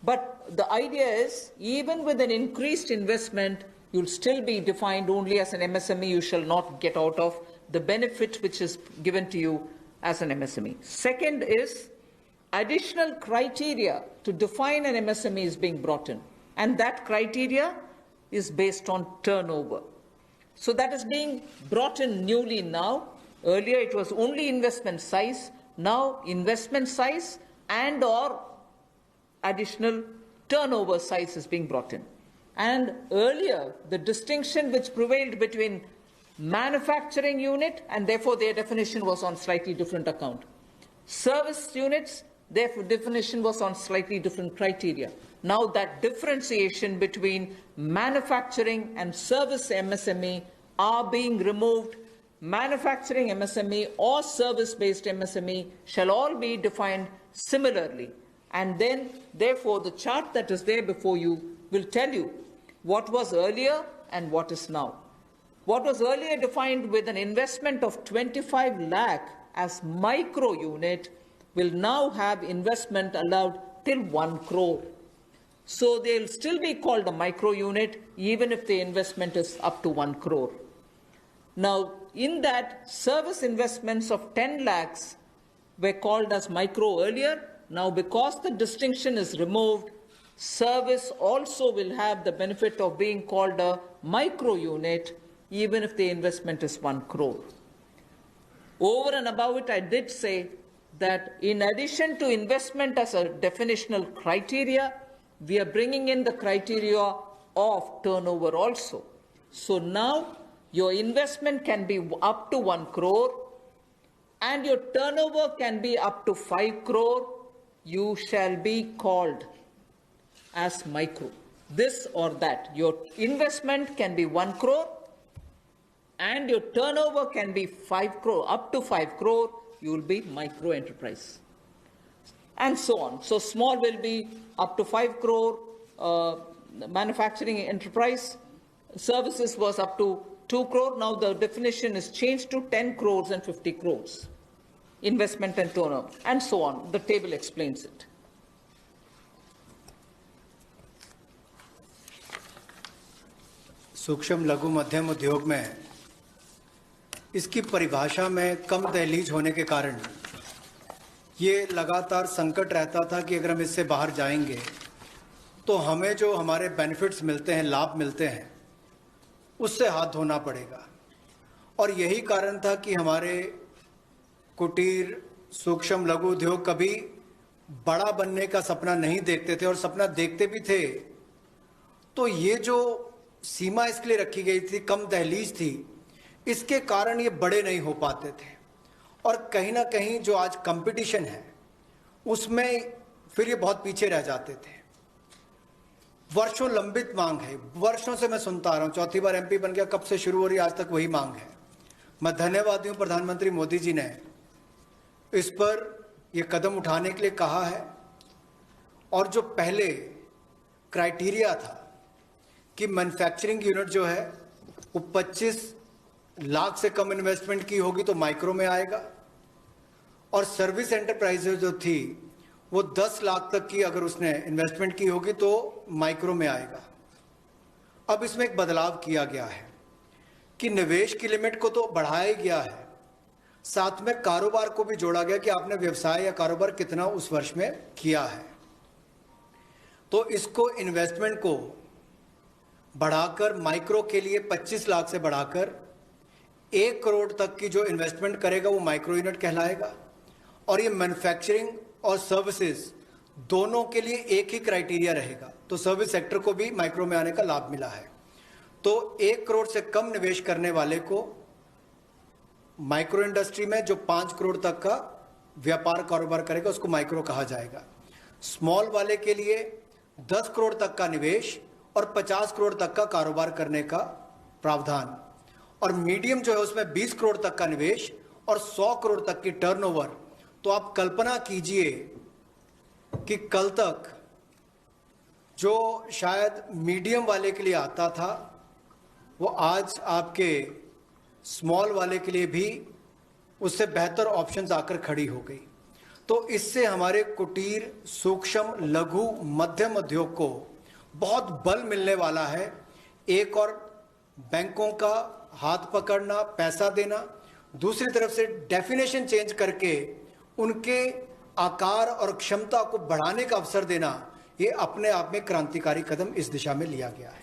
But the idea is, even with an increased investment, you'll still be defined only as an MSME. You shall not get out of the benefit which is given to you as an MSME. Second is, additional criteria to define an MSME is being brought in, and that criteria is based on turnover. So that is being brought in newly now. Earlier it was only investment size. Now investment size and or additional turnover size is being brought in. And earlier the distinction which prevailed between manufacturing unit, and therefore their definition was on slightly different account. Service units, their definition was on slightly different criteria. Now that differentiation between manufacturing and service MSME are being removed. Manufacturing MSME or service-based MSME shall all be defined similarly. And then, therefore, the chart that is there before you will tell you what was earlier and what is now. What was earlier defined with an investment of 25 lakh as micro unit will now have investment allowed till 1 crore. So they'll still be called a micro unit even if the investment is up to 1 crore. Now, in that, service investments of 10 lakhs were called as micro earlier. Now, because the distinction is removed, service also will have the benefit of being called a micro unit even if the investment is 1 crore. Over and above it, I did say that in addition to investment as a definitional criteria, we are bringing in the criteria of turnover also. So now your investment can be up to 1 crore and your turnover can be up to 5 crore. You shall be called as micro. This or that. Your investment can be 1 crore and your turnover can be 5 crore, up to 5 crore, you will be micro enterprise. And so on. So small will be up to 5 crore, manufacturing enterprise, services was up to 2 crore. Now the definition is changed to 10 crores and 50 crores. Investment and turnover, and so on. The table explains it. सूक्ष्म लघु मध्यम उद्योग में इसकी परिभाषा में कम दहलीज होने के कारण ये लगातार संकट रहता था कि अगर हम इससे बाहर जाएंगे तो हमें जो हमारे बेनिफिट्स मिलते हैं, लाभ मिलते हैं, उससे हाथ धोना पड़ेगा। और यही कारण था कि हमारे कुटीर सूक्ष्म लघु उद्योग कभी बड़ा बनने का सपना नहीं देखते थे, और सपना देखते भी थे तो ये जो सीमा इसके लिए रखी गई थी, कम दहलीज थी, इसके कारण ये बड़े नहीं हो पाते थे। और कहीं ना कहीं जो आज कंपटीशन है उसमें फिर ये बहुत पीछे रह जाते थे। वर्षों लंबित मांग है, वर्षों से मैं सुनता आ रहा हूँ, चौथी बार एमपी बन गया, कब से शुरू हो रही, आज तक वही मांग है। मैं धन्यवादी हूँ प्रधानमंत्री मोदी जी ने इस पर ये कदम उठाने के लिए कहा है। और जो पहले क्राइटेरिया था कि मैन्युफैक्चरिंग यूनिट जो है वो 25 लाख से कम इन्वेस्टमेंट की होगी तो माइक्रो में आएगा, और सर्विस एंटरप्राइजेज जो थी वो 10 लाख तक की अगर उसने इन्वेस्टमेंट की होगी तो माइक्रो में आएगा। अब इसमें एक बदलाव किया गया है कि निवेश की लिमिट को तो बढ़ाया गया है, साथ में कारोबार को भी जोड़ा गया कि आपने व्यवसाय या कारोबार कितना उस वर्ष में किया है। तो इसको इन्वेस्टमेंट को बढ़ाकर माइक्रो के लिए 25 लाख से बढ़ाकर 1 करोड़ तक की जो इन्वेस्टमेंट करेगा वो माइक्रो यूनिट कहलाएगा। और ये मैन्युफैक्चरिंग और सर्विसेज दोनों के लिए एक ही क्राइटेरिया रहेगा, तो सर्विस सेक्टर को भी माइक्रो में आने का लाभ मिला है। तो 1 करोड़ से कम निवेश करने वाले को माइक्रो इंडस्ट्री में जो 5 करोड़ तक का व्यापार कारोबार करेगा उसको माइक्रो कहा जाएगा। स्मॉल वाले के लिए 10 करोड़ तक का निवेश और 50 करोड़ तक का कारोबार करने का प्रावधान, और मीडियम जो है उसमें 20 करोड़ तक का निवेश और 100 करोड़ तक की टर्नओवर। तो आप कल्पना कीजिए कि कल तक जो शायद मीडियम वाले के लिए आता था वो आज आपके स्मॉल वाले के लिए भी उससे बेहतर ऑप्शंस आकर खड़ी हो गई। तो इससे हमारे कुटीर, सूक्ष्म, लघु, मध्यम उद्योग को बहुत बल मिलने वाला है। एक और बैंकों का हाथ पकड़ना, पैसा देना, दूसरी तरफ से डेफिनेशन चेंज करके उनके आकार और क्षमता को बढ़ाने का अवसर देना, ये अपने आप में क्रांतिकारी कदम इस दिशा में लिया गया है।